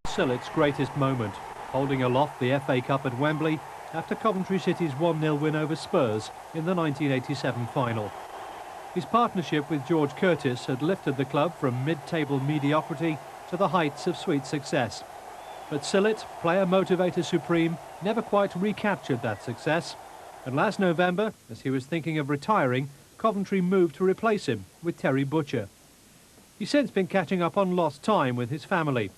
Sillett's greatest moment, holding aloft the FA Cup at Wembley after Coventry City's 1-0 win over Spurs in the 1987 final. His partnership with George Curtis had lifted the club from mid-table mediocrity to the heights of sweet success. But Sillett, player motivator supreme, never quite recaptured that success. And last November, as he was thinking of retiring, Coventry moved to replace him with Terry Butcher. He's since been catching up on lost time with his family.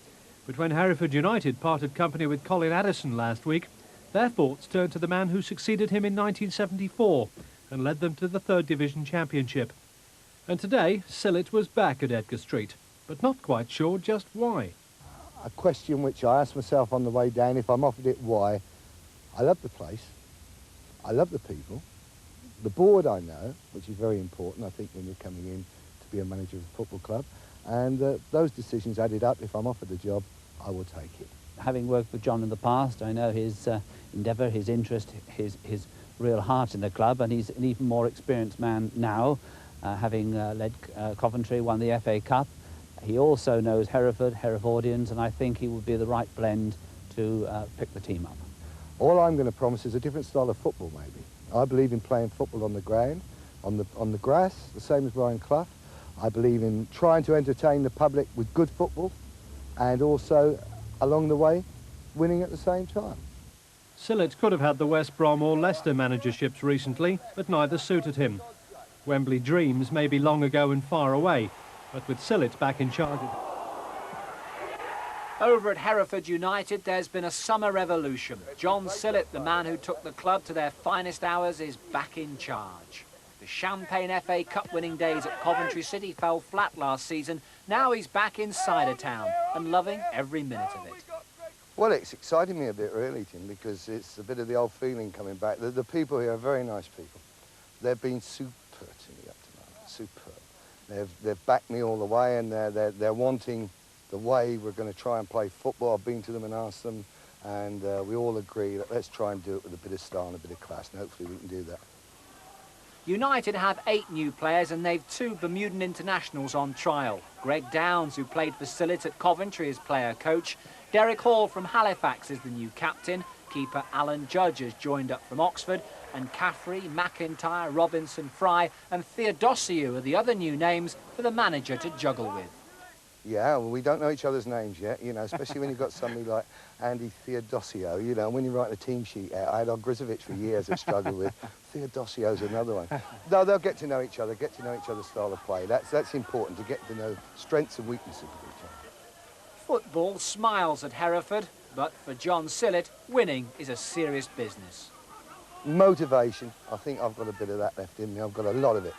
But when Hereford United parted company with Colin Addison last week, their thoughts turned to the man who succeeded him in 1974 and led them to the Third Division Championship. And today, Sillett was back at Edgar Street, but not quite sure just why. A question which I asked myself on the way down, if I'm offered it, why? I love the place, I love the people, the board I know, which is very important, I think, when you're coming in to be a manager of a football club, and those decisions added up. If I'm offered the job, I will take it. Having worked with John in the past, I know his endeavour, his interest, his real heart in the club, and he's an even more experienced man now, having led Coventry, won the FA Cup. He also knows Hereford, Herefordians, and I think he would be the right blend to pick the team up. All I'm going to promise is a different style of football, maybe. I believe in playing football on the ground, on the grass, the same as Brian Clough. I believe in trying to entertain the public with good football, and also, along the way, winning at the same time. Sillett could have had the West Brom or Leicester managerships recently, but neither suited him. Wembley dreams may be long ago and far away, but with Sillett back in charge. Over at Hereford United, there's been a summer revolution. John Sillett, the man who took the club to their finest hours, is back in charge. The Champagne FA Cup winning days at Coventry City fell flat last season. Now he's back inside of town and loving every minute of it. Well, it's exciting me a bit, really, Tim, because it's a bit of the old feeling coming back. The people here are very nice people. They've been superb to me up to now, superb. They've backed me all the way, and they're wanting the way we're going to try and play football. I've been to them and asked them, and we all agree that let's try and do it with a bit of style and a bit of class, and hopefully we can do that. United have 8 new players, and they've 2 Bermudan internationals on trial. Greg Downs, who played for Sillett at Coventry, is player-coach. Derek Hall from Halifax is the new captain. Keeper Alan Judge has joined up from Oxford. And Caffrey, McIntyre, Robinson, Fry and Theodosiou are the other new names for the manager to juggle with. Yeah, well, we don't know each other's names yet, you know, especially when you've got somebody like Andy Theodosiou, you know, when you write a team sheet out. I had Ogrizovic for years that struggled with. Theodosiou's another one. No, they'll get to know each other, get to know each other's style of play. That's important, to get to know strengths and weaknesses of each other. Football smiles at Hereford, but for John Sillett, winning is a serious business. Motivation, I think I've got a bit of that left in me. I've got a lot of it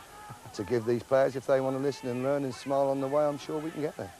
to give these players. If they want to listen and learn and smile on the way, I'm sure we can get there.